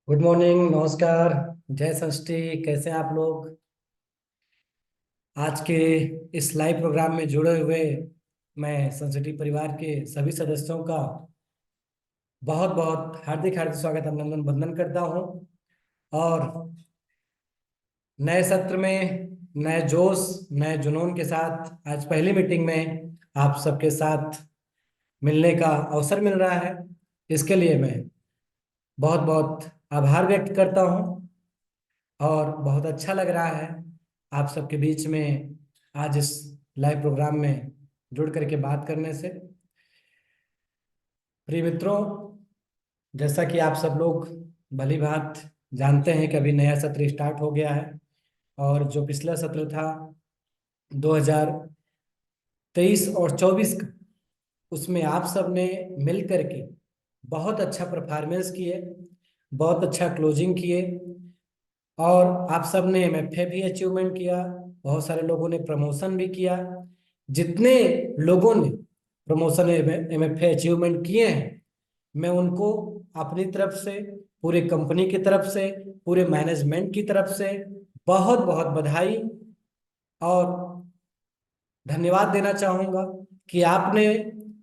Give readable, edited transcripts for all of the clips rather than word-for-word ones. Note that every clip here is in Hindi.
गुड मॉर्निंग, नमस्कार। जय षष्ठी। कैसे हैं आप लोग? आज के इस लाइव प्रोग्राम में जुड़े हुए मैं संस्कृति परिवार के सभी सदस्यों का बहुत बहुत हार्दिक हार्दिक स्वागत अभिनंदन वंदन करता हूं। और नए सत्र में नए जोश, नए जुनून के साथ आज पहली मीटिंग में आप सबके साथ मिलने का अवसर मिल रहा है। इसके लिए मैं बहुत बहुत आभार व्यक्त करता हूं और बहुत अच्छा लग रहा है आप सबके बीच में आज इस लाइव प्रोग्राम में जुड़ करके बात करने से। प्रिय मित्रों, जैसा कि आप सब लोग भली भांति जानते हैं कि अभी नया सत्र स्टार्ट हो गया है। और जो पिछला सत्र था 2023 और 24 का, उसमें आप सब ने मिल करके बहुत अच्छा परफॉर्मेंस किए, बहुत अच्छा क्लोजिंग किए। और आप सब ने एमएफए भी अचीवमेंट किया, बहुत सारे लोगों ने प्रमोशन भी किया। जितने लोगों ने प्रमोशन एमएफए अचीवमेंट किए हैं, मैं उनको अपनी तरफ से, पूरे कंपनी की तरफ से, पूरे मैनेजमेंट की तरफ से बहुत बहुत बधाई और धन्यवाद देना चाहूंगा कि आपने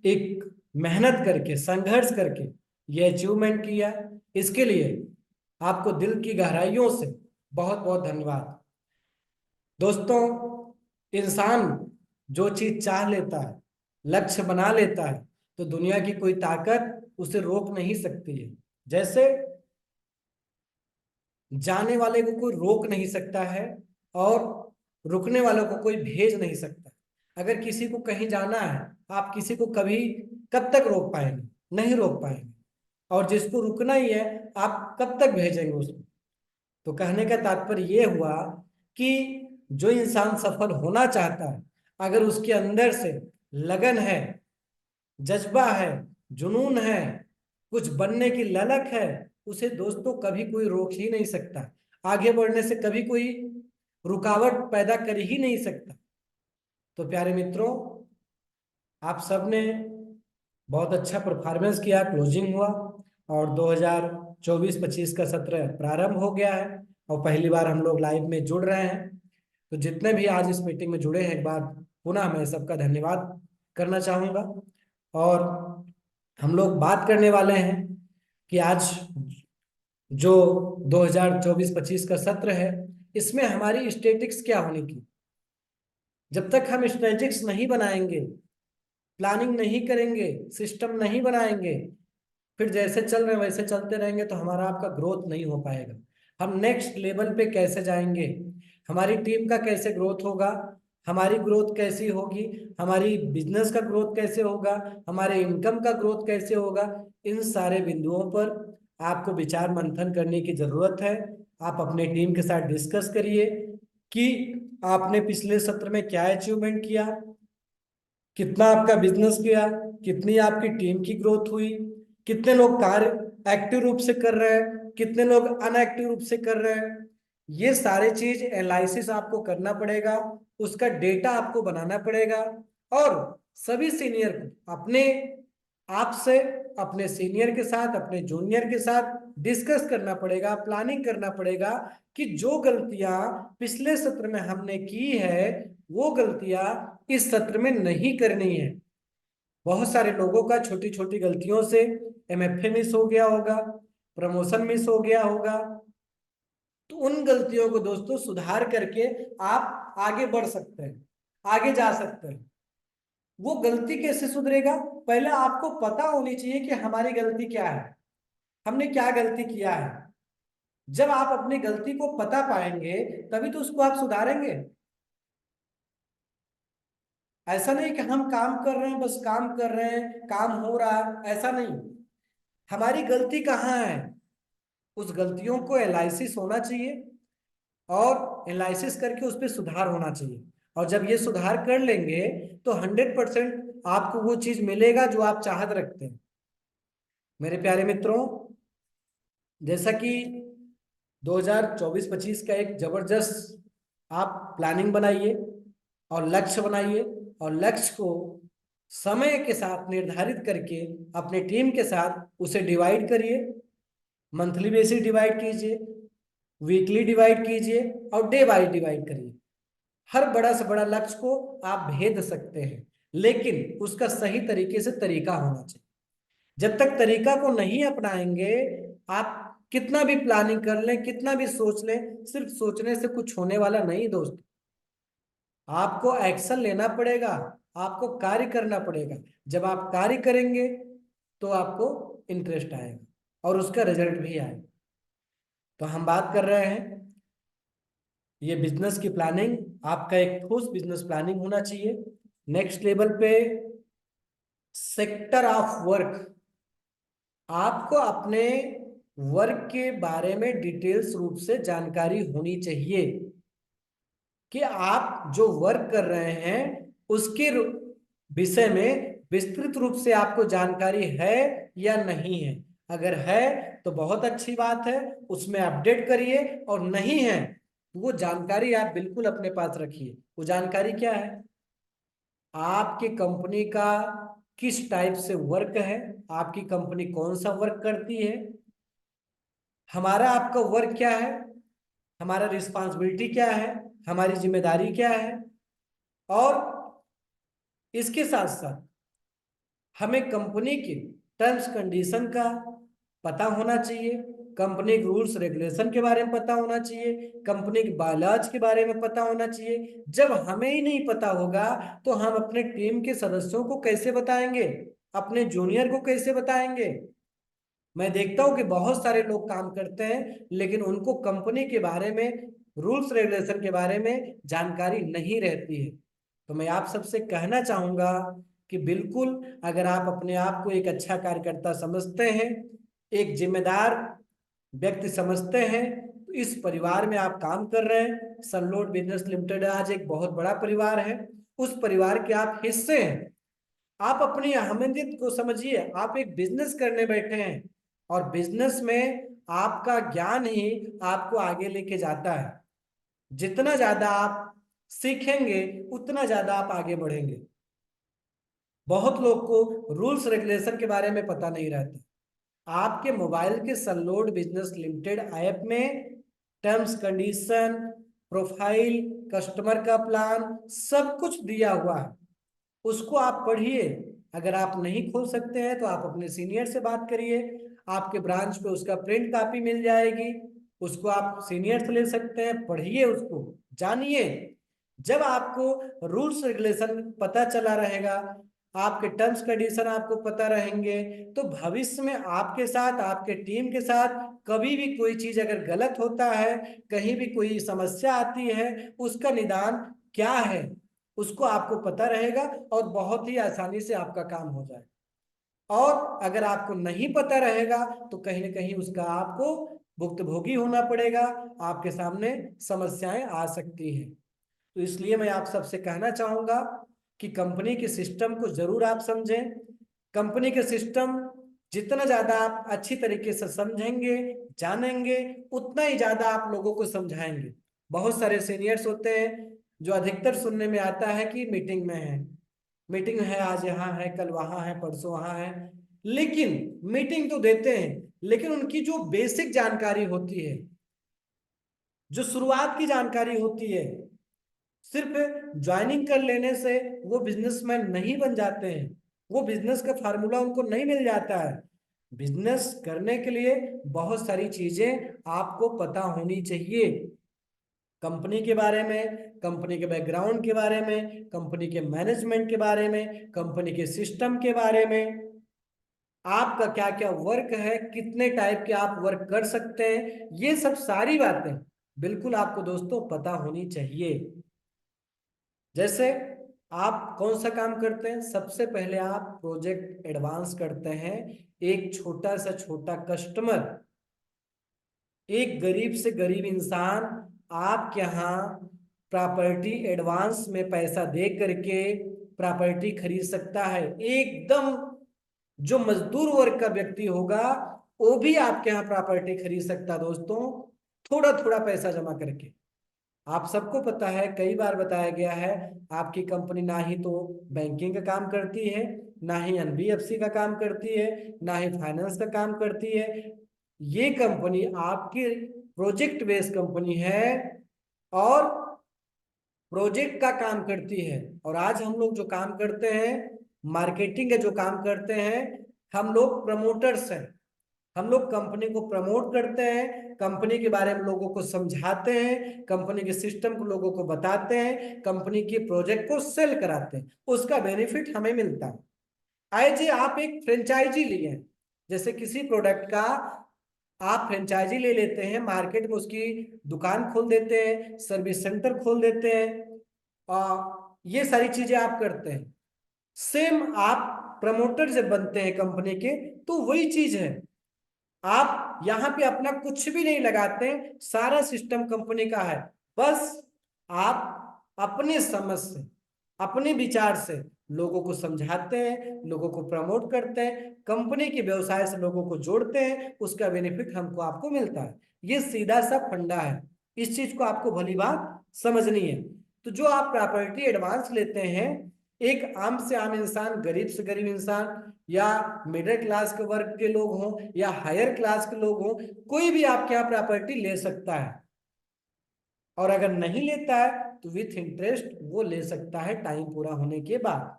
एक मेहनत करके, संघर्ष करके ये अचीवमेंट किया। इसके लिए आपको दिल की गहराइयों से बहुत बहुत धन्यवाद। दोस्तों, इंसान जो चीज चाह लेता है, लक्ष्य बना लेता है, तो दुनिया की कोई ताकत उसे रोक नहीं सकती है। जैसे जाने वाले को कोई रोक नहीं सकता है और रुकने वालों को कोई भेज नहीं सकता। अगर किसी को कहीं जाना है, आप किसी को कभी कब तक रोक पाएंगे? नहीं रोक पाएंगे। और जिसको रुकना ही है, आप कब तक भेजेंगे उसको? तो कहने का तात्पर्य ये हुआ कि जो इंसान सफल होना चाहता है, अगर उसके अंदर से लगन है, जज्बा है, जुनून है, कुछ बनने की ललक है, उसे दोस्तों कभी कोई रोक ही नहीं सकता। आगे बढ़ने से कभी कोई रुकावट पैदा कर ही नहीं सकता। तो प्यारे मित्रों, आप सबने बहुत अच्छा परफॉर्मेंस किया, क्लोजिंग हुआ और 2024-25 का सत्र प्रारंभ हो गया है और पहली बार हम लोग लाइव में जुड़ रहे हैं। तो जितने भी आज इस मीटिंग में जुड़े हैं, एक बार पुनः मैं सबका धन्यवाद करना चाहूँगा। और हम लोग बात करने वाले हैं कि आज जो 2024-25 का सत्र है, इसमें हमारी स्टेटिक्स क्या होने की। जब तक हम स्ट्रेटेजिक्स नहीं बनाएंगे, प्लानिंग नहीं करेंगे, सिस्टम नहीं बनाएंगे, फिर जैसे चल रहे हैं वैसे चलते रहेंगे, तो हमारा आपका ग्रोथ नहीं हो पाएगा। हम नेक्स्ट लेवल पे कैसे जाएंगे, हमारी टीम का कैसे ग्रोथ होगा, हमारी ग्रोथ कैसी होगी, हमारी बिजनेस का ग्रोथ कैसे होगा, हमारे इनकम का ग्रोथ कैसे होगा, इन सारे बिंदुओं पर आपको विचार मंथन करने की जरूरत है। आप अपने टीम के साथ डिस्कस करिए कि आपने पिछले सत्र में क्या अचीवमेंट किया, कितना आपका बिजनेस किया, कितनी आपकी टीम की ग्रोथ हुई, कितने लोग कार्य एक्टिव रूप से कर रहे हैं, कितने लोग अनएक्टिव रूप से कर रहे हैं। ये सारे चीज एनालिसिस आपको करना पड़ेगा, उसका डेटा आपको बनाना पड़ेगा। और सभी सीनियर को अपने आप से, अपने सीनियर के साथ, अपने जूनियर के साथ डिस्कस करना पड़ेगा, प्लानिंग करना पड़ेगा कि जो गलतियां पिछले सत्र में हमने की है, वो गलतियां इस सत्र में नहीं करनी है। बहुत सारे लोगों का छोटी छोटी गलतियों से एमएफए मिस हो गया होगा, प्रमोशन मिस हो गया होगा। तो उन गलतियों को दोस्तों सुधार करके आप आगे बढ़ सकते हैं, आगे जा सकते हैं। वो गलती कैसे सुधरेगा? पहले आपको पता होनी चाहिए कि हमारी गलती क्या है, हमने क्या गलती किया है। जब आप अपनी गलती को पता पाएंगे, तभी तो उसको आप सुधारेंगे। ऐसा नहीं कि हम काम कर रहे हैं, बस काम कर रहे हैं, काम हो रहा है, ऐसा नहीं। हमारी गलती कहाँ है, उस गलतियों को एनालिसिस होना चाहिए और एनालिसिस करके उस पर सुधार होना चाहिए। और जब ये सुधार कर लेंगे, तो 100% आपको वो चीज मिलेगा जो आप चाहत रखते हैं। मेरे प्यारे मित्रों, जैसा कि 2024-25 का एक जबरदस्त आप प्लानिंग बनाइए और लक्ष्य बनाइए, और लक्ष्य को समय के साथ निर्धारित करके अपने टीम के साथ उसे डिवाइड करिए। मंथली बेसिस डिवाइड कीजिए, वीकली डिवाइड कीजिए और डे वाइज डिवाइड करिए। हर बड़ा से बड़ा लक्ष्य को आप भेद सकते हैं, लेकिन उसका सही तरीके से तरीका होना चाहिए। जब तक तरीका को नहीं अपनाएंगे, आप कितना भी प्लानिंग कर लें, कितना भी सोच लें, सिर्फ सोचने से कुछ होने वाला नहीं दोस्त। आपको एक्शन लेना पड़ेगा, आपको कार्य करना पड़ेगा। जब आप कार्य करेंगे तो आपको इंटरेस्ट आएगा और उसका रिजल्ट भी आएगा। तो हम बात कर रहे हैं ये बिजनेस की प्लानिंग, आपका एक ठोस बिजनेस प्लानिंग होना चाहिए। नेक्स्ट लेवल पे सेक्टर ऑफ वर्क, आपको अपने वर्क के बारे में डिटेल्स रूप से जानकारी होनी चाहिए कि आप जो वर्क कर रहे हैं उसके विषय में विस्तृत रूप से आपको जानकारी है या नहीं है। अगर है तो बहुत अच्छी बात है, उसमें अपडेट करिए, और नहीं है तो वो जानकारी आप बिल्कुल अपने पास रखिए। वो जानकारी क्या है? आपकी कंपनी का किस टाइप से वर्क है, आपकी कंपनी कौन सा वर्क करती है, हमारा आपका वर्क क्या है, हमारा रिस्पॉन्सिबिलिटी क्या है, हमारी जिम्मेदारी क्या है, और इसके साथ साथ हमें कंपनी के टर्म्स कंडीशन का पता होना चाहिए, कंपनी के रूल्स रेगुलेशन के बारे में पता होना चाहिए, कंपनी के बायलॉज के बारे में पता होना चाहिए। जब हमें ही नहीं पता होगा तो हम अपने टीम के सदस्यों को कैसे बताएंगे, अपने जूनियर को कैसे बताएंगे? मैं देखता हूं कि बहुत सारे लोग काम करते हैं लेकिन उनको कंपनी के बारे में, रूल्स रेगुलेशन के बारे में जानकारी नहीं रहती है। तो मैं आप सबसे कहना चाहूंगा कि बिल्कुल, अगर आप अपने आप को एक अच्छा कार्यकर्ता समझते हैं, एक जिम्मेदार व्यक्ति समझते हैं, तो इस परिवार में आप काम कर रहे हैं। सनलोड बिजनेस लिमिटेड आज एक बहुत बड़ा परिवार है, उस परिवार के आप हिस्से हैं। आप अपनी अहमियत को समझिए, आप एक बिजनेस करने बैठे हैं और बिजनेस में आपका ज्ञान ही आपको आगे लेके जाता है। जितना ज्यादा आप सीखेंगे उतना ज्यादा आप आगे बढ़ेंगे। बहुत लोग को रूल्स रेगुलेशन के बारे में पता नहीं रहता। आपके मोबाइल के सनलोड बिजनेस लिमिटेड ऐप में टर्म्स कंडीशन, प्रोफाइल, कस्टमर का प्लान सब कुछ दिया हुआ है, उसको आप पढ़िए। अगर आप नहीं खोल सकते हैं तो आप अपने सीनियर से बात करिए, आपके ब्रांच पे उसका प्रिंट कॉपी मिल जाएगी, उसको आप सीनियर से ले सकते हैं। पढ़िए, उसको जानिए। जब आपको रूल्स रेगुलेशन पता चला रहेगा, आपके टर्म्स कंडीशन आपको पता रहेंगे, तो भविष्य में आपके साथ, आपके टीम के साथ कभी भी कोई चीज अगर गलत होता है, कहीं भी कोई समस्या आती है, उसका निदान क्या है उसको आपको पता रहेगा और बहुत ही आसानी से आपका काम हो जाए। और अगर आपको नहीं पता रहेगा तो कहीं ना कहीं उसका आपको भुक्तभोगी होना पड़ेगा, आपके सामने समस्याएं आ सकती हैं। तो इसलिए मैं आप सबसे कहना चाहूंगा कि कंपनी के सिस्टम को जरूर आप समझें। कंपनी के सिस्टम जितना ज्यादा आप अच्छी तरीके से समझेंगे, जानेंगे, उतना ही ज्यादा आप लोगों को समझाएंगे। बहुत सारे सीनियर्स होते हैं जो अधिकतर सुनने में आता है कि मीटिंग में है, मीटिंग है, आज यहाँ है, कल वहां है, परसों वहां है। लेकिन मीटिंग तो देते हैं, लेकिन उनकी जो बेसिक जानकारी होती है, जो शुरुआत की जानकारी होती है, सिर्फ ज्वाइनिंग कर लेने से वो बिजनेसमैन नहीं बन जाते हैं, वो बिजनेस का फार्मूला उनको नहीं मिल जाता है। बिजनेस करने के लिए बहुत सारी चीजें आपको पता होनी चाहिए, कंपनी के बारे में, कंपनी के बैकग्राउंड के बारे में, कंपनी के मैनेजमेंट के बारे में, कंपनी के सिस्टम के बारे में, आपका क्या क्या वर्क है, कितने टाइप के आप वर्क कर सकते हैं, ये सब सारी बातें बिल्कुल आपको दोस्तों पता होनी चाहिए। जैसे आप कौन सा काम करते हैं, सबसे पहले आप प्रोजेक्ट एडवांस करते हैं। एक छोटा सा छोटा कस्टमर, एक गरीब से गरीब इंसान आपके यहाँ प्रॉपर्टी एडवांस में पैसा दे करके प्रॉपर्टी खरीद सकता है। एकदम जो मजदूर वर्ग का व्यक्ति होगा वो भी आपके यहाँ प्रॉपर्टी खरीद सकता दोस्तों, थोड़ा थोड़ा पैसा जमा करके। आप सबको पता है, कई बार बताया गया है, आपकी कंपनी ना ही तो बैंकिंग का काम करती है, ना ही एनबीएफसी का काम करती है, ना ही फाइनेंस का काम करती है। ये कंपनी आपकी प्रोजेक्ट बेस्ड कंपनी है और प्रोजेक्ट का काम करती है। और आज हम लोग जो काम करते हैं, मार्केटिंग का जो काम करते हैं, हम लोग प्रमोटर्स हैं। हम लोग कंपनी को प्रमोट करते हैं, कंपनी के बारे में लोगों को समझाते हैं, कंपनी के सिस्टम को लोगों को बताते हैं, कंपनी के प्रोजेक्ट को सेल कराते हैं, उसका बेनिफिट हमें मिलता है। आइए आप एक फ्रेंचाइजी लिए हैं, जैसे किसी प्रोडक्ट का आप फ्रेंचाइजी ले लेते हैं, मार्केट में उसकी दुकान खोल देते हैं, सर्विस सेंटर खोल देते हैं, ये सारी चीजें आप करते हैं। सेम आप प्रमोटर जब बनते हैं कंपनी के, तो वही चीज है। आप यहां पे अपना कुछ भी नहीं लगाते, सारा सिस्टम कंपनी का है। बस आप अपने समझ से, अपने विचार से लोगों को समझाते हैं, लोगों को प्रमोट करते हैं, कंपनी के व्यवसाय से लोगों को जोड़ते हैं, उसका बेनिफिट हमको आपको मिलता है। ये सीधा सा फंडा है, इस चीज को आपको भली बात समझनी है। तो जो आप प्रॉपर्टी एडवांस लेते हैं, एक आम से आम इंसान, गरीब से गरीब इंसान, या मिडिल क्लास के वर्ग के लोग हों या हायर क्लास के लोग हों, कोई भी आपके यहाँ प्रॉपर्टी ले सकता है। और अगर नहीं लेता है तो विथ इंटरेस्ट वो ले सकता है टाइम पूरा होने के बाद।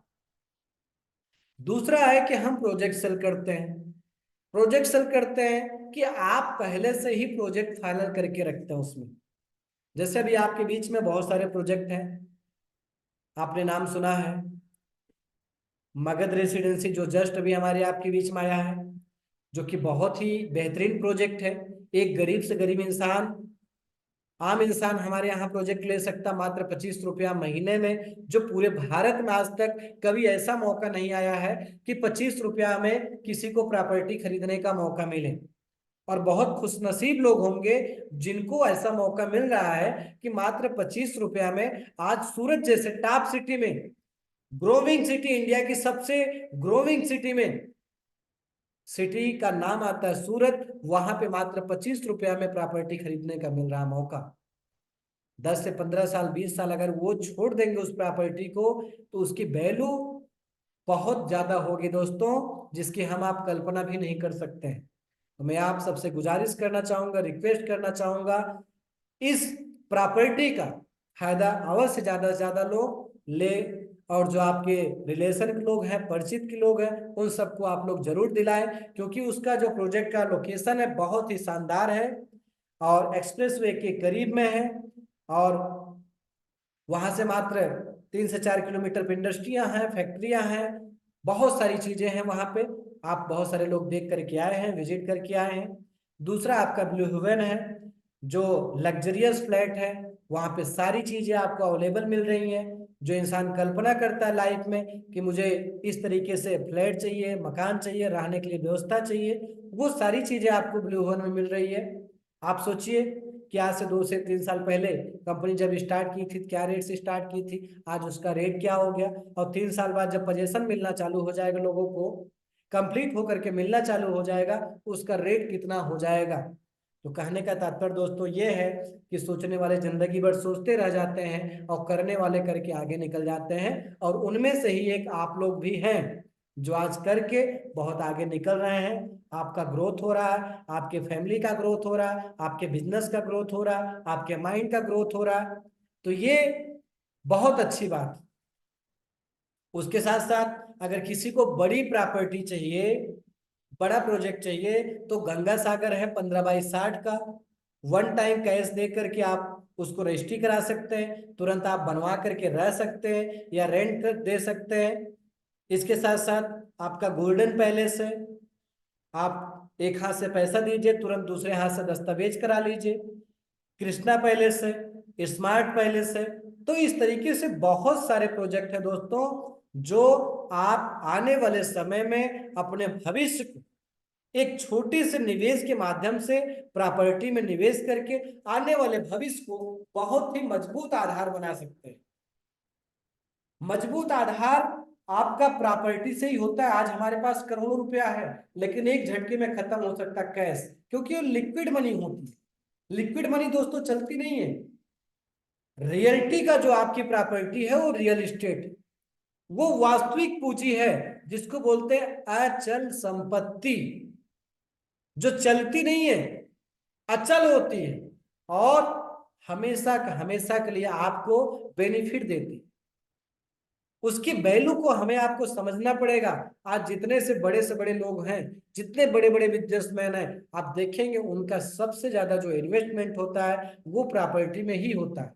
दूसरा है कि हम प्रोजेक्ट सेल करते हैं। प्रोजेक्ट सेल करते हैं कि आप पहले से ही प्रोजेक्ट फाइनल करके रखते हैं उसमें। जैसे अभी आपके बीच में बहुत सारे प्रोजेक्ट हैं, आपने नाम सुना है मगध रेसिडेंसी, जो जस्ट अभी हमारे आपके बीच में आया है, जो कि बहुत ही बेहतरीन प्रोजेक्ट है। एक गरीब से गरीब इंसान, आम इंसान हमारे यहाँ प्रोजेक्ट ले सकता मात्र 25 रुपया महीने में, जो पूरे भारत में आज तक कभी ऐसा मौका नहीं आया है कि 25 रुपया में किसी को प्रॉपर्टी खरीदने का मौका मिले। और बहुत खुशनसीब लोग होंगे जिनको ऐसा मौका मिल रहा है कि मात्र 25 रुपया में आज सूरत जैसे टॉप सिटी में, ग्रोविंग सिटी, इंडिया की सबसे ग्रोविंग सिटी में, सिटी का नाम आता है सूरत, वहां पे मात्र 25 रुपया में प्रॉपर्टी खरीदने का मिल रहा मौका। 10 से 15 साल, 20 साल अगर वो छोड़ देंगे उस प्रॉपर्टी को, तो उसकी वैल्यू बहुत ज्यादा होगी दोस्तों, जिसकी हम आप कल्पना भी नहीं कर सकते हैं। तो मैं आप सबसे गुजारिश करना चाहूंगा, रिक्वेस्ट करना चाहूंगा, इस प्रॉपर्टी का फायदा अवश्य से ज्यादा लोग ले। और जो आपके रिलेशन के लोग हैं, परिचित के लोग हैं, उन सबको आप लोग जरूर दिलाएं, क्योंकि उसका जो प्रोजेक्ट का लोकेशन है बहुत ही शानदार है और एक्सप्रेसवे के करीब में है। और वहां से मात्र 3 से 4 किलोमीटर पे इंडस्ट्रियां हैं, फैक्ट्रियां हैं, बहुत सारी चीजें हैं वहां पे। आप बहुत सारे लोग देख करके आए हैं, विजिट करके आए हैं। दूसरा आपका ब्लू हेवन है, जो लग्जरियस फ्लैट है। वहां पे सारी चीजें आपको अवेलेबल मिल रही हैं। जो इंसान कल्पना करता है लाइफ में कि मुझे इस तरीके से फ्लैट चाहिए, मकान चाहिए, रहने के लिए व्यवस्था चाहिए, वो सारी चीजें आपको ब्लू हेवन में मिल रही है। आप सोचिए कि आज से 2 से 3 साल पहले कंपनी जब स्टार्ट की थी, क्या रेट से स्टार्ट की थी, आज उसका रेट क्या हो गया। और 3 साल बाद जब पोजीशन मिलना चालू हो जाएगा, लोगों को कंप्लीट होकर के मिलना चालू हो जाएगा, उसका रेट कितना हो जाएगा। तो कहने का तात्पर्य दोस्तों ये है कि सोचने वाले जिंदगी भर सोचते रह जाते हैं और करने वाले करके आगे निकल जाते हैं। और उनमें से ही एक आप लोग भी हैं, जो आज करके बहुत आगे निकल रहे हैं। आपका ग्रोथ हो रहा है, आपके फैमिली का ग्रोथ हो रहा है, आपके बिजनेस का ग्रोथ हो रहा है, आपके माइंड का ग्रोथ हो रहा है। तो ये बहुत अच्छी बात। उसके साथ साथ अगर किसी को बड़ी प्रॉपर्टी चाहिए, बड़ा प्रोजेक्ट चाहिए, तो गंगा सागर है 15x60 का। वन टाइम कैश दे करके आप उसको रजिस्ट्री करा सकते हैं, तुरंत आप बनवा करके रह सकते हैं या रेंट कर दे सकते हैं। इसके साथ साथ आपका गोल्डन पैलेस है, आप एक हाथ से पैसा दीजिए, तुरंत दूसरे हाथ से दस्तावेज करा लीजिए। कृष्णा पैलेस है, स्मार्ट पैलेस है। तो इस तरीके से बहुत सारे प्रोजेक्ट है दोस्तों, जो आप आने वाले समय में अपने भविष्य को एक छोटी से निवेश के माध्यम से, प्रॉपर्टी में निवेश करके आने वाले भविष्य को बहुत ही मजबूत आधार बना सकते हैं। मजबूत आधार आपका प्रॉपर्टी से ही होता है। आज हमारे पास करोड़ों रुपया है, लेकिन एक झटके में खत्म हो सकता है कैश, क्योंकि वो लिक्विड मनी होती है। लिक्विड मनी दोस्तों चलती नहीं है। रियल्टी का जो आपकी प्रॉपर्टी है वो रियल एस्टेट, वो वास्तविक पूंजी है, जिसको बोलते हैं अचल संपत्ति। जो चलती नहीं है, अचल होती है और हमेशा हमेशा के लिए आपको बेनिफिट देती है, उसकी वैल्यू को हमें आपको समझना पड़ेगा। आज जितने से बड़े लोग हैं, जितने बड़े बड़े बिजनेसमैन हैं, आप देखेंगे उनका सबसे ज्यादा जो इन्वेस्टमेंट होता है वो प्रॉपर्टी में ही होता है।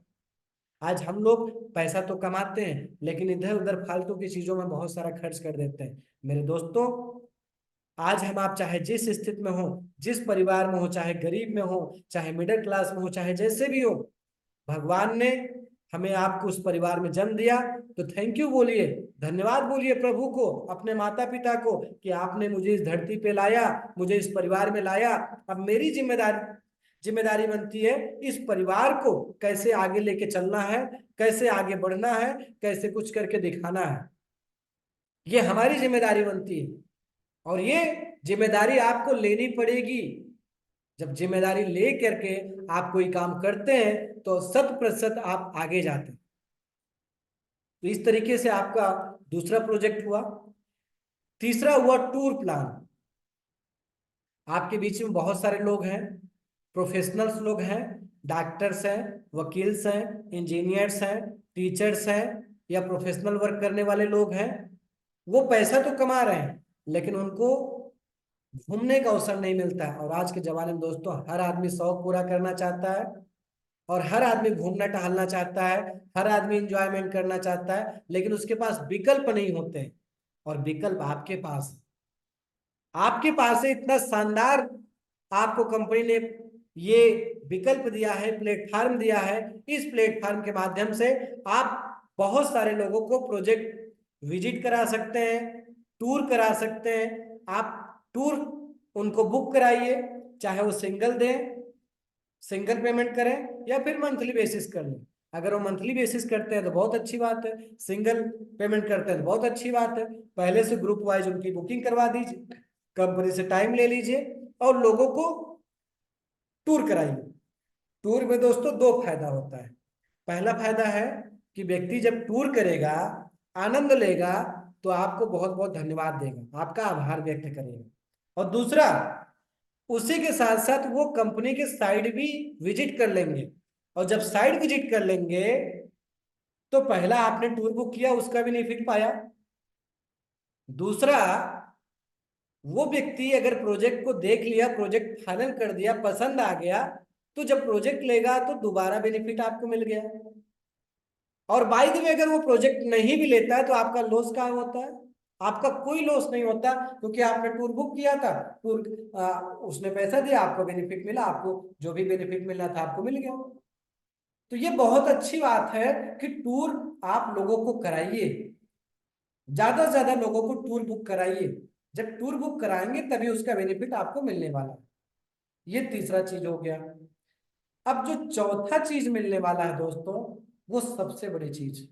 आज हम लोग पैसा तो कमाते हैं लेकिन इधर उधर फालतू की चीजों में बहुत सारा खर्च कर देते हैं। मेरे दोस्तों, आज हम आप चाहे जिस स्थिति में हो, जिस परिवार में हो, चाहे गरीब में हो, चाहे मिडिल क्लास में हो, चाहे जैसे भी हो, भगवान ने हमें आपको उस परिवार में जन्म दिया, तो थैंक यू बोलिए, धन्यवाद बोलिए प्रभु को, अपने माता पिता को, कि आपने मुझे इस धरती पे लाया, मुझे इस परिवार में लाया। अब मेरी जिम्मेदारी जिम्मेदारी बनती है इस परिवार को कैसे आगे लेके चलना है, कैसे आगे बढ़ना है, कैसे कुछ करके दिखाना है। ये हमारी जिम्मेदारी बनती है और ये जिम्मेदारी आपको लेनी पड़ेगी। जब जिम्मेदारी ले करके आप कोई काम करते हैं तो 100% आप आगे जाते हैं। तो इस तरीके से आपका दूसरा प्रोजेक्ट हुआ। तीसरा हुआ टूर प्लान। आपके बीच में बहुत सारे लोग हैं, प्रोफेशनल्स लोग हैं, डॉक्टर्स हैं, वकील्स हैं, इंजीनियर्स हैं, टीचर्स हैं, या प्रोफेशनल वर्क करने वाले लोग हैं। वो पैसा तो कमा रहे हैं लेकिन उनको घूमने का अवसर नहीं मिलता है। और आज के जमाने में दोस्तों हर आदमी शौक पूरा करना चाहता है और हर आदमी घूमना टहलना चाहता है, हर आदमी इंजॉयमेंट करना चाहता है, लेकिन उसके पास विकल्प नहीं होते हैं। और विकल्प आपके पास, आपके पास है, इतना शानदार आपको कंपनी ने ये विकल्प दिया है, प्लेटफार्म दिया है। इस प्लेटफार्म के माध्यम से आप बहुत सारे लोगों को प्रोजेक्ट विजिट करा सकते हैं, टूर करा सकते हैं। आप टूर उनको बुक कराइए, चाहे वो सिंगल दें, सिंगल पेमेंट करें या फिर मंथली बेसिस कर लें। अगर वो मंथली बेसिस करते हैं तो बहुत अच्छी बात है, सिंगल पेमेंट करते हैं तो बहुत अच्छी बात है। पहले से ग्रुप वाइज उनकी बुकिंग करवा दीजिए, कंपनी से टाइम ले लीजिए और लोगों को टूर कराइए। टूर में दोस्तों दो फायदा होता है। पहला फायदा है कि व्यक्ति जब टूर करेगा, आनंद लेगा, तो आपको बहुत बहुत धन्यवाद देगा, आपका आभार व्यक्त करेगा। और दूसरा, उसी के साथ साथ वो कंपनी के साइट भी विजिट कर लेंगे। और जब साइट विजिट कर लेंगे तो पहला आपने टूर बुक किया उसका बेनिफिट पाया। दूसरा, वो व्यक्ति अगर प्रोजेक्ट को देख लिया, प्रोजेक्ट फाइनल कर दिया, पसंद आ गया, तो जब प्रोजेक्ट लेगा तो दोबारा बेनिफिट आपको मिल गया। और बाय द वे अगर वो प्रोजेक्ट नहीं भी लेता है तो आपका लॉस कहाँ होता है? आपका कोई लॉस नहीं होता, क्योंकि आपने टूर बुक किया था, टूर उसने पैसा दिया, आपको बेनिफिट मिला, आपको जो भी बेनिफिट मिलना था आपको मिल गया। तो ये बहुत अच्छी बात है कि टूर आप लोगों को कराइए, ज्यादा से ज्यादा लोगों को टूर बुक कराइए। जब टूर बुक कराएंगे तभी उसका बेनिफिट आपको मिलने वाला है। ये तीसरा चीज हो गया। अब जो चौथा चीज मिलने वाला है दोस्तों, वो सबसे बड़ी चीज,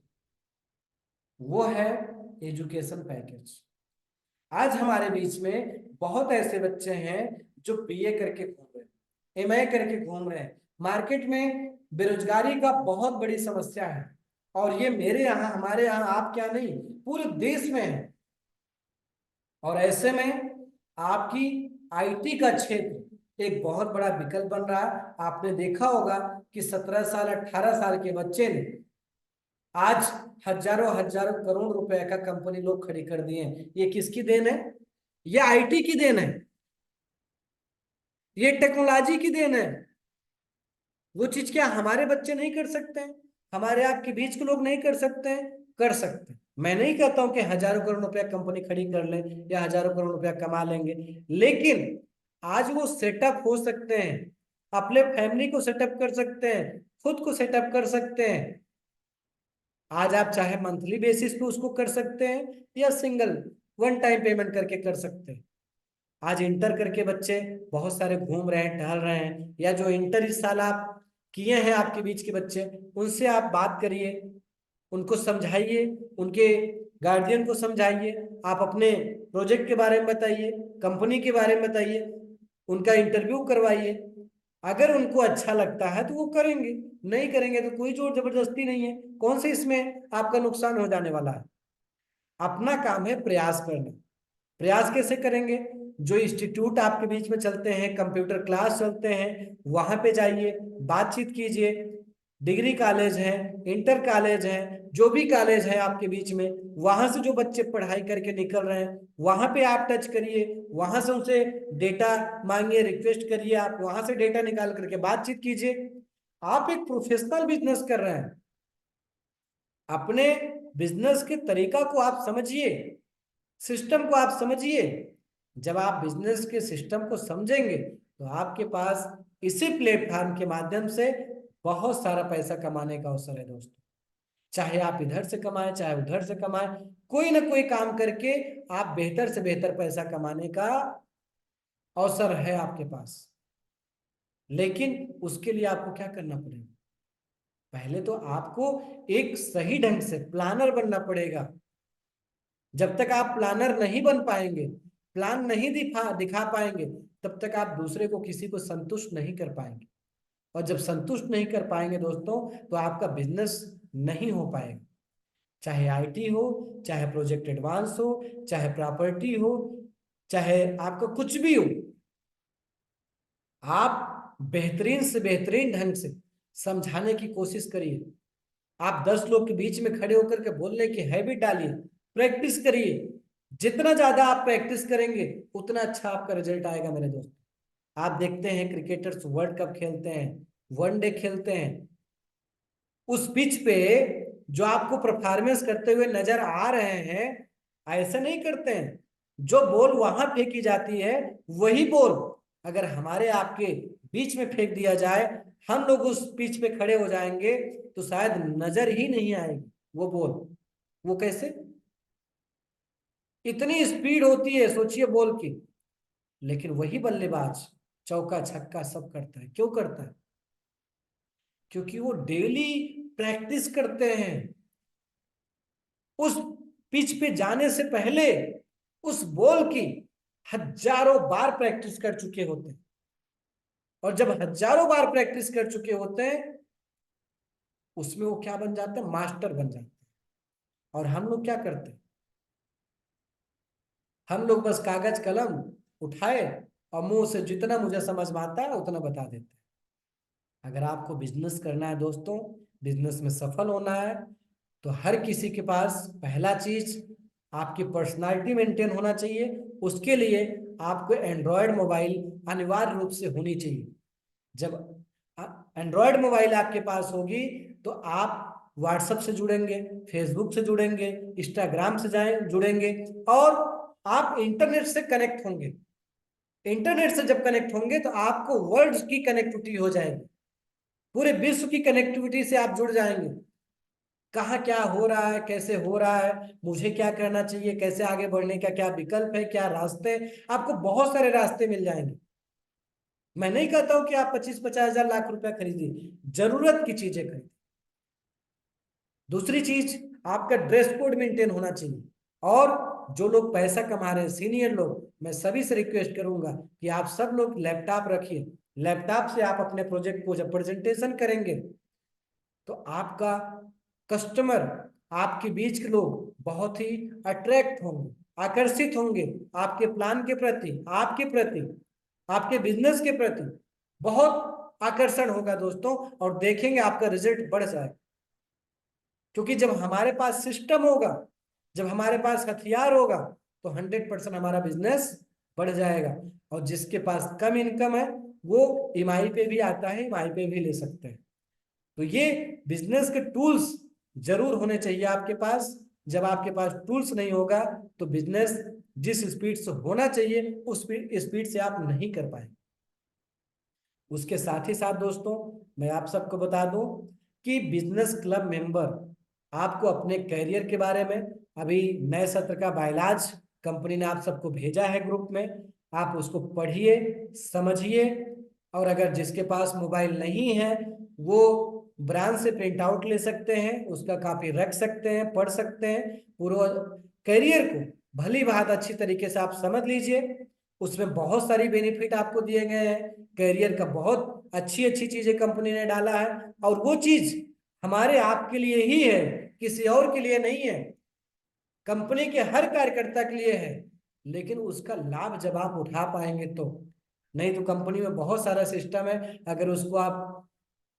वो है एजुकेशन पैकेज। आज हमारे बीच में बहुत ऐसे बच्चे हैं जो बीए करके घूम रहे हैं, एमए करके घूम रहे हैं। मार्केट में बेरोजगारी का बहुत बड़ी समस्या है और ये मेरे यहाँ, हमारे यहाँ, आप क्या नहीं, पूरे देश में है। और ऐसे में आपकी आईटी का क्षेत्र एक बहुत बड़ा विकल्प बन रहा है। आपने देखा होगा कि 17 साल 18 साल के बच्चे ने आज हजारों हजारों करोड़ रुपए का कंपनी लोग खड़ी कर दिए हैं। ये किसकी देन है? ये आईटी की देन है, ये टेक्नोलॉजी की देन है। वो चीज क्या हमारे बच्चे नहीं कर सकते हैं? हमारे आपके बीच के लोग नहीं कर सकते हैं? कर सकते हैं। मैं नहीं कहता हूं कि हजारों करोड़ रुपया कंपनी खड़ी कर लें या हजारों करोड़ रुपया कमा लेंगे, लेकिन आज वो सेटअप हो सकते हैं, अपने फैमिली को सेटअप कर सकते हैं, खुद को सेटअप कर सकते हैं। आज आप चाहे मंथली बेसिस पे उसको कर सकते हैं या सिंगल वन टाइम पेमेंट करके कर सकते हैं। आज इंटर करके बच्चे बहुत सारे घूम रहे हैं, टहल रहे हैं, या जो इंटर इस साल आप किए हैं, आपके बीच के बच्चे, उनसे आप बात करिए, उनको समझाइए, उनके गार्जियन को समझाइए, आप अपने प्रोजेक्ट के बारे में बताइए, कंपनी के बारे में बताइए, उनका इंटरव्यू करवाइए। अगर उनको अच्छा लगता है तो वो करेंगे, नहीं करेंगे तो कोई जोर जबरदस्ती नहीं है। कौन से इसमें आपका नुकसान हो जाने वाला है? अपना काम है प्रयास करना। प्रयास कैसे करेंगे? जो इंस्टीट्यूट आपके बीच में चलते हैं, कंप्यूटर क्लास चलते हैं, वहां पे जाइए, बातचीत कीजिए। डिग्री कॉलेज है, इंटर कॉलेज है, जो भी कॉलेज है आपके बीच में, वहां से जो बच्चे पढ़ाई करके निकल रहे हैं वहां पे आप टच करिए, वहां से उनसे डेटा मांगिए, रिक्वेस्ट करिए, आप वहां से डेटा निकाल करके बातचीत कीजिए। आप एक प्रोफेशनल बिजनेस कर रहे हैं, अपने बिजनेस के तरीका को आप समझिए, सिस्टम को आप समझिए। जब आप बिजनेस के सिस्टम को समझेंगे तो आपके पास इसी प्लेटफॉर्म के माध्यम से बहुत सारा पैसा कमाने का अवसर है दोस्तों। चाहे आप इधर से कमाएं चाहे उधर से कमाएं, कोई ना कोई काम करके आप बेहतर से बेहतर पैसा कमाने का अवसर है आपके पास। लेकिन उसके लिए आपको क्या करना पड़ेगा? पहले तो आपको एक सही ढंग से प्लानर बनना पड़ेगा। जब तक आप प्लानर नहीं बन पाएंगे, प्लान नहीं दिखा पाएंगे, तब तक आप दूसरे को, किसी को संतुष्ट नहीं कर पाएंगे। और जब संतुष्ट नहीं कर पाएंगे दोस्तों, तो आपका बिजनेस नहीं हो पाएगा। चाहे आईटी हो, चाहे प्रोजेक्ट एडवांस हो, चाहे प्रॉपर्टी हो, चाहे आपका कुछ भी हो, आप बेहतरीन से बेहतरीन ढंग से समझाने की कोशिश करिए। आप 10 लोग के बीच में खड़े होकर के बोलने की हैबिट डालिए, प्रैक्टिस करिए। जितना ज्यादा आप प्रैक्टिस करेंगे उतना अच्छा आपका रिजल्ट आएगा मेरे दोस्त। आप देखते हैं क्रिकेटर्स वर्ल्ड कप खेलते हैं, वनडे खेलते हैं, उस पिच पे जो आपको परफॉर्मेंस करते हुए नजर आ रहे हैं, ऐसा नहीं करते हैं। जो बॉल वहां फेंकी जाती है, वही बॉल अगर हमारे आपके बीच में फेंक दिया जाए, हम लोग उस पिच पे खड़े हो जाएंगे तो शायद नजर ही नहीं आएगी वो बॉल। वो कैसे? इतनी स्पीड होती है सोचिए बॉल की। लेकिन वही बल्लेबाज चौका छक्का सब करता है। क्यों करता है? क्योंकि वो डेली प्रैक्टिस करते हैं। उस पिच पे जाने से पहले उस बॉल की हजारों बार प्रैक्टिस कर चुके होते हैं। और जब हजारों बार प्रैक्टिस कर चुके होते हैं, उसमें वो क्या बन जाते हैं? मास्टर बन जाते हैं। और हम लोग क्या करते हैं? हम लोग बस कागज कलम उठाए और मुंह से जितना मुझे समझ में आता है उतना बता देते हैं। अगर आपको बिजनेस करना है दोस्तों, बिजनेस में सफल होना है, तो हर किसी के पास पहला चीज आपकी पर्सनालिटी मेंटेन होना चाहिए। उसके लिए आपको एंड्रॉयड मोबाइल अनिवार्य रूप से होनी चाहिए। जब एंड्रॉयड मोबाइल आपके पास होगी तो आप व्हाट्सएप से जुड़ेंगे, फेसबुक से जुड़ेंगे, इंस्टाग्राम से जुड़ेंगे, और आप इंटरनेट से कनेक्ट होंगे। इंटरनेट से जब कनेक्ट होंगे तो आपको वर्ल्ड की कनेक्टिविटी हो जाएगी, पूरे विश्व की कनेक्टिविटी से आप जुड़ जाएंगे। कहाँ क्या हो रहा है, कैसे हो रहा है, मुझे क्या करना चाहिए, कैसे आगे बढ़ने का क्या विकल्प है, क्या रास्ते, आपको बहुत सारे रास्ते मिल जाएंगे। मैं नहीं कहता हूं कि आप 25-50 हजार लाख रुपया खरीदिए, जरूरत की चीजें खरीदिए। दूसरी चीज, आपका ड्रेस कोड मेंटेन होना चाहिए। और जो लोग पैसा कमा रहे हैं, सीनियर लोग, मैं सभी से रिक्वेस्ट करूंगा कि आप सब लोग लैपटॉप रखिए। लैपटॉप से आप अपने प्रोजेक्ट को जब प्रेजेंटेशन करेंगे तो आपका कस्टमर, आपके बीच के लोग बहुत ही अट्रैक्ट होंगे, आकर्षित होंगे आपके प्लान के प्रति, आपके प्रति, आपके बिजनेस के प्रति बहुत आकर्षण होगा दोस्तों। और देखेंगे आपका रिजल्ट बढ़ जाएगा। क्योंकि जब हमारे पास सिस्टम होगा, जब हमारे पास हथियार होगा, तो 100% हमारा बिजनेस बढ़ जाएगा। और जिसके पास कम इनकम है वो ईएमआई पे भी आता है, ईएमआई पे भी ले सकते हैं। तो ये बिजनेस के टूल्स जरूर होने चाहिए आपके पास। जब आपके पास टूल्स नहीं होगा तो बिजनेस जिस स्पीड से होना चाहिए उस स्पीड से आप नहीं कर पाएंगे। उसके साथ ही साथ दोस्तों, मैं आप सबको बता दूं कि बिजनेस क्लब मेंबर आपको अपने करियर के बारे में अभी नए सत्र का बायलाज कंपनी ने आप सबको भेजा है ग्रुप में। आप उसको पढ़िए, समझिए। और अगर जिसके पास मोबाइल नहीं है वो ब्रांच से प्रिंट आउट ले सकते हैं, उसका कॉपी रख सकते हैं, पढ़ सकते हैं। पूरा करियर को भली बात अच्छी तरीके से आप समझ लीजिए। उसमें बहुत सारी बेनिफिट आपको दिए गए हैं। करियर का बहुत अच्छी अच्छी चीजें कंपनी ने डाला है, और वो चीज हमारे आपके लिए ही है, किसी और के लिए नहीं है। कंपनी के हर कार्यकर्ता के लिए है। लेकिन उसका लाभ जब आप उठा पाएंगे तो। नहीं तो कंपनी में बहुत सारा सिस्टम है, अगर उसको आप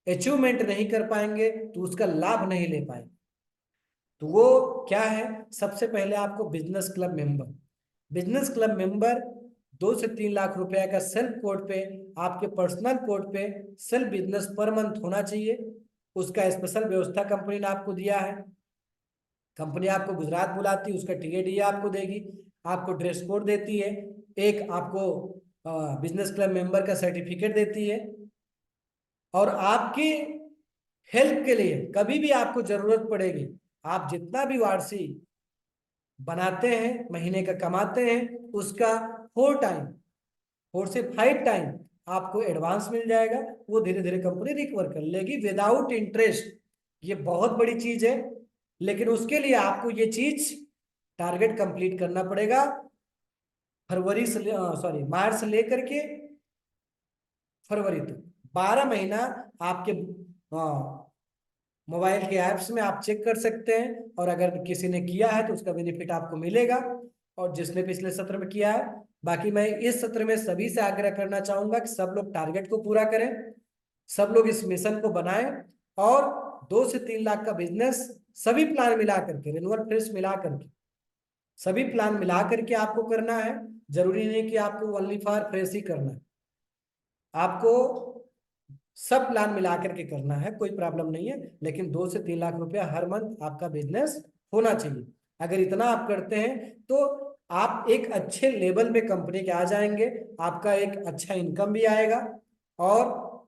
अचीवमेंट नहीं कर पाएंगे तो उसका लाभ नहीं ले पाएंगे। तो वो क्या है, सबसे पहले आपको बिजनेस क्लब मेंबर 2 से 3 लाख रुपए का सेल्फ कोड पे, आपके पर्सनल कोड पे सेल्फ बिजनेस पर मंथ होना चाहिए। उसका स्पेशल व्यवस्था कंपनी ने आपको दिया है। कंपनी आपको गुजरात बुलाती है, उसका टीएडी आपको देगी, आपको ड्रेस कोड देती है, एक आपको बिजनेस क्लब मेंबर का सर्टिफिकेट देती है। और आपकी हेल्प के लिए कभी भी आपको जरूरत पड़ेगी, आप जितना भी वार्षिक बनाते हैं, महीने का कमाते हैं, उसका 4 टाइम, 4 से 5 टाइम आपको एडवांस मिल जाएगा। वो धीरे धीरे कंपनी रिकवर कर लेगी विदाउट इंटरेस्ट। ये बहुत बड़ी चीज है, लेकिन उसके लिए आपको ये चीज टारगेट कंप्लीट करना पड़ेगा। फरवरी से सॉरी मार्च से लेकर के फरवरी तक 12 महीना आपके मोबाइल के ऐप्स में आप चेक कर सकते हैं, और अगर किसी ने किया है तो उसका बेनिफिट आपको मिलेगा, और जिसने पिछले सत्र में किया है। बाकी मैं इस सत्र में सभी से आग्रह करना चाहूंगा कि सब लोग टारगेट को पूरा करें, सब लोग इस मिशन को बनाएं, और 2 से 3 लाख का बिजनेस सभी प्लान मिला करके, रिन्यूअल फ्रेश मिला करके, सभी प्लान मिला करके आपको करना है। जरूरी नहीं कि आपको ओनली फॉर फ्रेश ही करना है, आपको सब प्लान मिला करके करना है, कोई प्रॉब्लम नहीं है। लेकिन 2 से 3 लाख रुपया हर मंथ आपका बिजनेस होना चाहिए। अगर इतना आप करते हैं तो आप एक अच्छे लेवल में कंपनी के आ जाएंगे, आपका एक अच्छा इनकम भी आएगा, और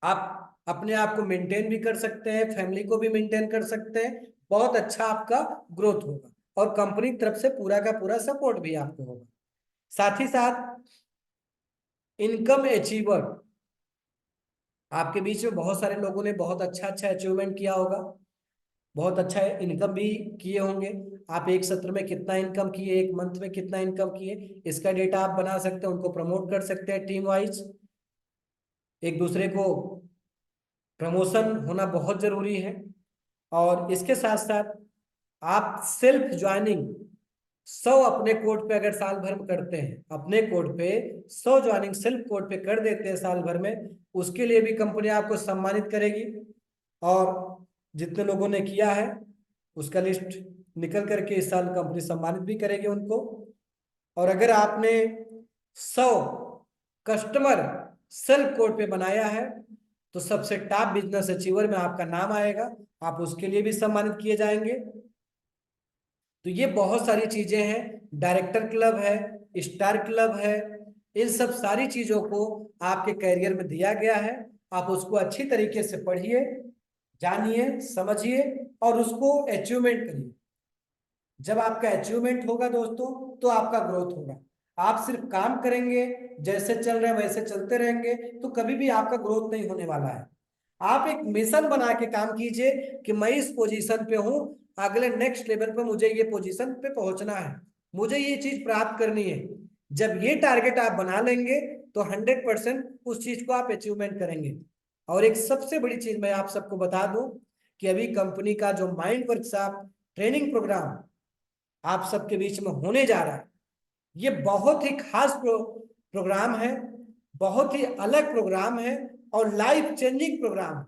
आप अपने आप को मेंटेन भी कर सकते हैं, फैमिली को भी मेंटेन कर सकते हैं। बहुत अच्छा आपका ग्रोथ होगा, और कंपनी की तरफ से पूरा का पूरा सपोर्ट भी आपको होगा। साथ ही साथ इनकम अचीवर, आपके बीच में बहुत सारे लोगों ने बहुत अच्छा अच्छा अचीवमेंट किया होगा, बहुत अच्छा इनकम भी किए होंगे। आप एक सत्र में कितना इनकम किए, एक मंथ में कितना इनकम किए, इसका डेटा आप बना सकते हैं, उनको प्रमोट कर सकते हैं टीम वाइज। एक दूसरे को प्रमोशन होना बहुत जरूरी है। और इसके साथ साथ आप सेल्फ ज्वाइनिंग 100 अपने कोड पे अगर साल भर में करते हैं, अपने कोड पे 100 ज्वाइनिंग सेल्फ कोड पे कर देते हैं साल भर में, उसके लिए भी कंपनी आपको सम्मानित करेगी। और जितने लोगों ने किया है उसका लिस्ट निकल करके इस साल कंपनी सम्मानित भी करेगी उनको। और अगर आपने 100 कस्टमर सेल्फ कोड पे बनाया है तो सबसे टॉप बिजनेस अचीवर में आपका नाम आएगा, आप उसके लिए भी सम्मानित किए जाएंगे। तो ये बहुत सारी चीजें हैं, डायरेक्टर क्लब है, स्टार क्लब है, इन सब सारी चीजों को आपके कैरियर में दिया गया है। आप उसको अच्छी तरीके से पढ़िए, जानिए, समझिए, और उसको अचीवमेंट करिए। जब आपका अचीवमेंट होगा दोस्तों तो आपका ग्रोथ होगा। आप सिर्फ काम करेंगे, जैसे चल रहे हैं वैसे चलते रहेंगे, तो कभी भी आपका ग्रोथ नहीं होने वाला है। आप एक मिशन बना के काम कीजिए कि मैं इस पोजीशन पे हूं, अगले नेक्स्ट लेवल पे मुझे ये पोजीशन पे पहुंचना है, मुझे ये चीज प्राप्त करनी है। जब ये टारगेट आप बना लेंगे तो 100% उस चीज को आप अचीवमेंट करेंगे। और एक सबसे बड़ी चीज मैं आप सबको बता दूं कि अभी कंपनी का जो माइंड वर्कशॉप ट्रेनिंग प्रोग्राम आप सबके बीच में होने जा रहा है, ये बहुत ही खास प्रोग्राम है, बहुत ही अलग प्रोग्राम है, और लाइफ चेंजिंग प्रोग्राम है।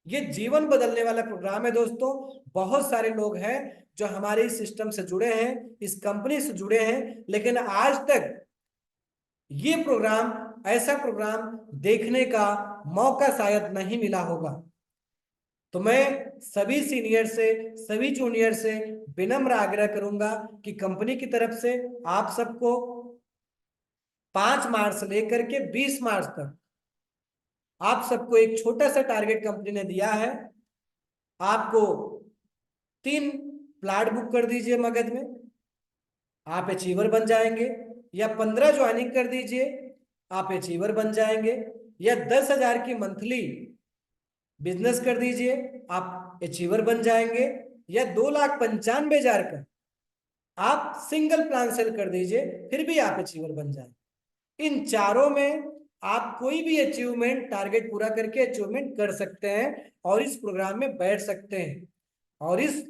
ये जीवन बदलने वाला प्रोग्राम है दोस्तों। बहुत सारे लोग हैं जो हमारे इस सिस्टम से जुड़े हैं, इस कंपनी से जुड़े हैं, लेकिन आज तक ये प्रोग्राम, ऐसा प्रोग्राम देखने का मौका शायद नहीं मिला होगा। तो मैं सभी सीनियर से, सभी जूनियर से विनम्र आग्रह करूंगा कि कंपनी की तरफ से आप सबको 5 मार्च से लेकर के 20 मार्च तक आप सबको एक छोटा सा टारगेट कंपनी ने दिया है। आपको 3 प्लाट बुक कर दीजिए मगध में, आप अचीवर बन जाएंगे, या 15 ज्वाइनिंग कर दीजिए, आप अचीवर बन जाएंगे, या 10,000 की मंथली बिजनेस कर दीजिए, आप अचीवर बन जाएंगे, या 2,95,000 का आप सिंगल प्लान सेल कर दीजिए, फिर भी आप अचीवर बन जाएंगे। इन चारों में आप कोई भी अचीवमेंट टारगेट पूरा करके अचीवमेंट कर सकते हैं, और इस प्रोग्राम में बैठ सकते हैं। और इस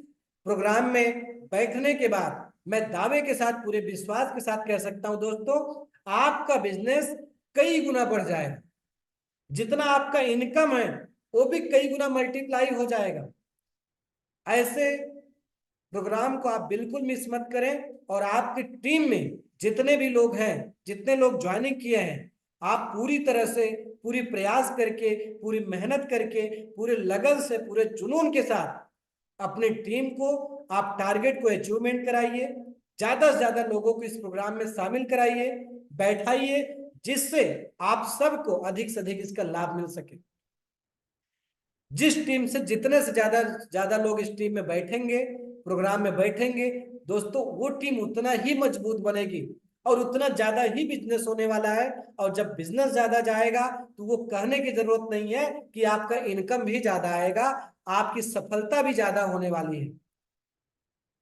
प्रोग्राम में बैठने के बाद मैं दावे के साथ, पूरे विश्वास के साथ कह सकता हूं दोस्तों, आपका बिजनेस कई गुना बढ़ जाएगा। जितना आपका इनकम है वो भी कई गुना मल्टीप्लाई हो जाएगा। ऐसे प्रोग्राम को आप बिल्कुल मिस मत करें। और आपकी टीम में जितने भी लोग हैं, जितने लोग ज्वाइनिंग किए हैं, आप पूरी तरह से, पूरी प्रयास करके, पूरी मेहनत करके, पूरे लगन से, पूरे जुनून के साथ अपनी टीम को आप टारगेट को अचीवमेंट कराइए। ज्यादा से ज्यादा लोगों को इस प्रोग्राम में शामिल कराइए, बैठाइए, जिससे आप सबको अधिक से अधिक इसका लाभ मिल सके। जिस टीम से जितने से ज्यादा ज्यादा लोग इस टीम में बैठेंगे, प्रोग्राम में बैठेंगे दोस्तों, वो टीम उतना ही मजबूत बनेगी और उतना ज्यादा ही बिजनेस होने वाला है। और जब बिजनेस ज्यादा जाएगा तो वो कहने की जरूरत नहीं है कि आपका इनकम भी ज्यादा आएगा, आपकी सफलता भी ज्यादा होने वाली है।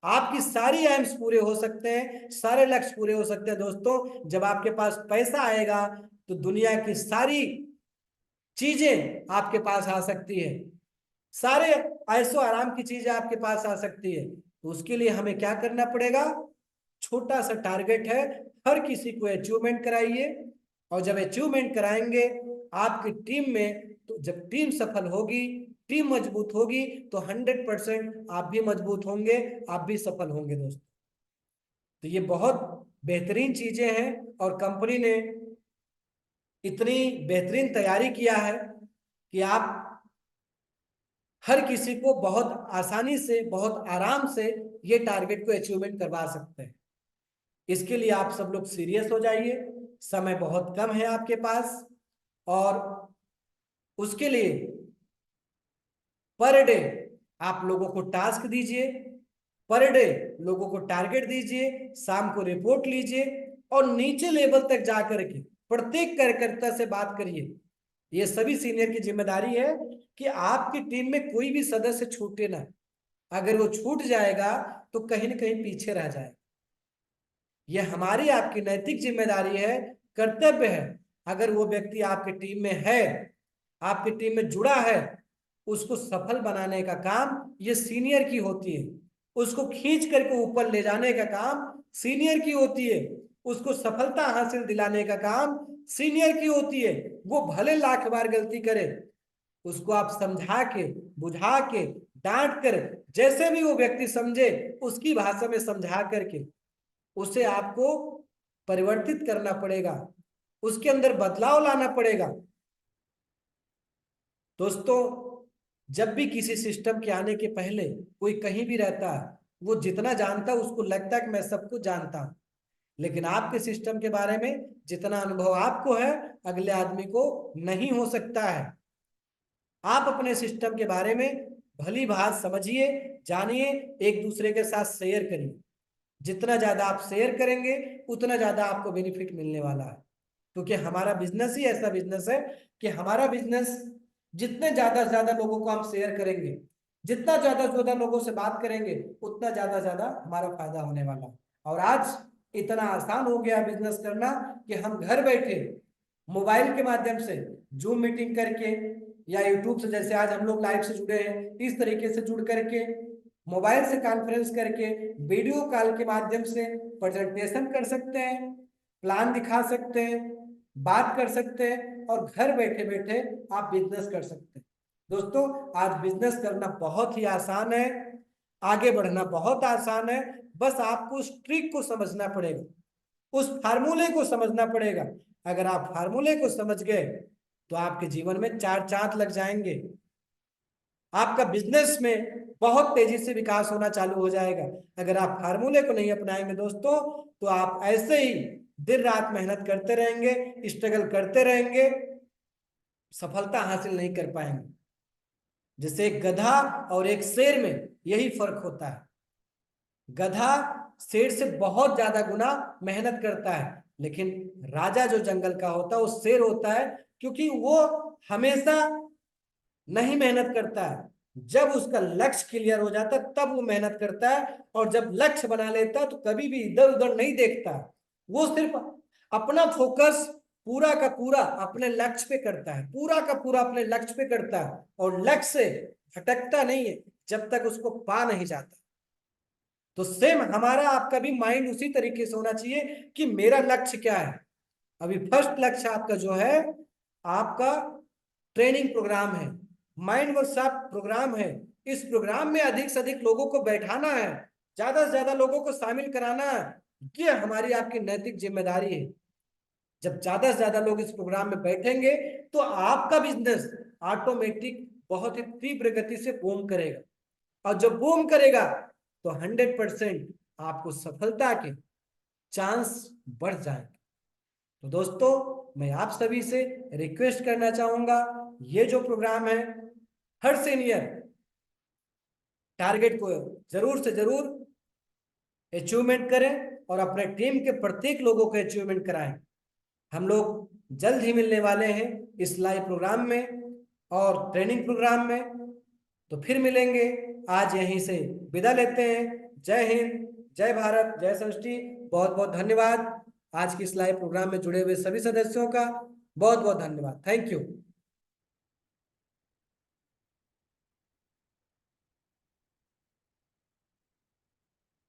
आपकी सारी एम्स पूरे हो सकते हैं, सारे लक्ष्य पूरे हो सकते हैं दोस्तों। जब आपके पास पैसा आएगा तो दुनिया की सारी चीजें आपके पास आ सकती है, सारे ऐसो आराम की चीजें आपके पास आ सकती है। तो उसके लिए हमें क्या करना पड़ेगा? छोटा सा टारगेट है, हर किसी को अचीवमेंट कराइए। और जब अचीवमेंट कराएंगे आपकी टीम में, तो जब टीम सफल होगी, टीम मजबूत होगी, तो 100% आप भी मजबूत होंगे, आप भी सफल होंगे दोस्तों। तो ये बहुत बेहतरीन चीजें हैं और कंपनी ने इतनी बेहतरीन तैयारी किया है कि आप हर किसी को बहुत आसानी से, बहुत आराम से ये टारगेट को अचीवमेंट करवा सकते हैं। इसके लिए आप सब लोग सीरियस हो जाइए, समय बहुत कम है आपके पास। और उसके लिए पर डे आप लोगों को टास्क दीजिए, पर डे लोगों को टारगेट दीजिए, शाम को रिपोर्ट लीजिए और नीचे लेवल तक जाकर के प्रत्येक कार्यकर्ता से बात करिए। ये सभी सीनियर की जिम्मेदारी है कि आपकी टीम में कोई भी सदस्य छूटे ना। अगर वो छूट जाएगा तो कहीं ना कहीं पीछे रह जाएगा। यह हमारी आपकी नैतिक जिम्मेदारी है, कर्तव्य है। अगर वो व्यक्ति आपकी टीम में है, आपकी टीम में जुड़ा है, उसको सफल बनाने का काम ये सीनियर की होती है। उसको खींच करके ऊपर ले जाने का काम सीनियर की होती है। उसको सफलता हासिल दिलाने का काम सीनियर की होती है। वो भले लाख बार गलती करे, उसको आप समझा के, बुझा के, डांट कर, जैसे भी वो व्यक्ति समझे उसकी भाषा में समझा करके उसे आपको परिवर्तित करना पड़ेगा, उसके अंदर बदलाव लाना पड़ेगा। दोस्तों, जब भी किसी सिस्टम के आने के पहले कोई कहीं भी रहता है, वो जितना जानता है उसको लगता है कि मैं सब कुछ जानता हूं। लेकिन आपके सिस्टम के बारे में जितना अनुभव आपको है, अगले आदमी को नहीं हो सकता है। आप अपने सिस्टम के बारे में भली भांति समझिए, जानिए, एक दूसरे के साथ शेयर करिए। जितना ज्यादा आप शेयर करेंगे उतना ज्यादा आपको बेनिफिट मिलने वाला है। क्योंकि हमारा बिजनेस ही ऐसा बिजनेस है कि हमारा बिजनेस, जितने ज्यादा से ज्यादा लोगों को हम शेयर करेंगे, जितना ज्यादा से ज्यादा लोगों से बात करेंगे, उतना ज्यादा ज्यादा हमारा फायदा होने वाला है। और आज इतना आसान हो गया बिजनेस करना कि हम घर बैठे मोबाइल के माध्यम से जूम मीटिंग करके या यूट्यूब से, जैसे आज हम लोग लाइव से जुड़े हैं, इस तरीके से जुड़ करके मोबाइल से कॉन्फ्रेंस करके वीडियो कॉल के माध्यम से प्रेजेंटेशन कर सकते हैं, प्लान दिखा सकते हैं, बात कर सकते हैं और घर बैठे बैठे आप बिजनेस कर सकते हैं। दोस्तों, आज बिजनेस करना बहुत ही आसान है, आगे बढ़ना बहुत आसान है। बस आपको उस ट्रिक को समझना पड़ेगा, उस फार्मूले को समझना पड़ेगा। अगर आप फार्मूले को समझ गए तो आपके जीवन में चार चांद लग जाएंगे। आपका बिजनेस में बहुत तेजी से विकास होना चालू हो जाएगा। अगर आप फार्मूले को नहीं अपनाएंगे दोस्तों, तो आप ऐसे ही दिन रात मेहनत करते रहेंगे, स्ट्रगल करते रहेंगे, सफलता हासिल नहीं कर पाएंगे। जैसे एक गधा और एक शेर में यही फर्क होता है। गधा शेर से बहुत ज्यादा गुना मेहनत करता है, लेकिन राजा जो जंगल का होता है वो शेर होता है, क्योंकि वो हमेशा नहीं मेहनत करता है। जब उसका लक्ष्य क्लियर हो जाता है तब वो मेहनत करता है, और जब लक्ष्य बना लेता है तो कभी भी इधर उधर नहीं देखता। वो सिर्फ अपना फोकस पूरा का पूरा अपने लक्ष्य पे करता है, पूरा का पूरा अपने लक्ष्य पे करता है, और लक्ष्य से भटकता नहीं है जब तक उसको पा नहीं जाता। तो सेम हमारा आपका भी माइंड उसी तरीके से होना चाहिए कि मेरा लक्ष्य क्या है। अभी फर्स्ट लक्ष्य आपका जो है, आपका ट्रेनिंग प्रोग्राम है, माइंड वर्कशॉप प्रोग्राम है। इस प्रोग्राम में अधिक से अधिक लोगों को बैठाना है, ज्यादा से ज्यादा लोगों को शामिल कराना है। ये हमारी आपकी नैतिक जिम्मेदारी है। जब ज्यादा से ज्यादा लोग इस प्रोग्राम में बैठेंगे तो आपका बिजनेस ऑटोमेटिक बहुत ही तीव्र गति से बूम करेगा, और जब बूम करेगा तो 100% आपको सफलता के चांस बढ़ जाएंगे। तो दोस्तों, मैं आप सभी से रिक्वेस्ट करना चाहूंगा, ये जो प्रोग्राम है, हर सीनियर टारगेट को जरूर से जरूर अचीवमेंट करें और अपने टीम के प्रत्येक लोगों को अचीवमेंट कराएं। हम लोग जल्द ही मिलने वाले हैं इस लाइव प्रोग्राम में और ट्रेनिंग प्रोग्राम में। तो फिर मिलेंगे। आज यहीं से विदा लेते हैं। जय हिंद, जय भारत, जय संष्टी। बहुत बहुत धन्यवाद आज की इस लाइव प्रोग्राम में जुड़े हुए सभी सदस्यों का। बहुत बहुत धन्यवाद। Thank you.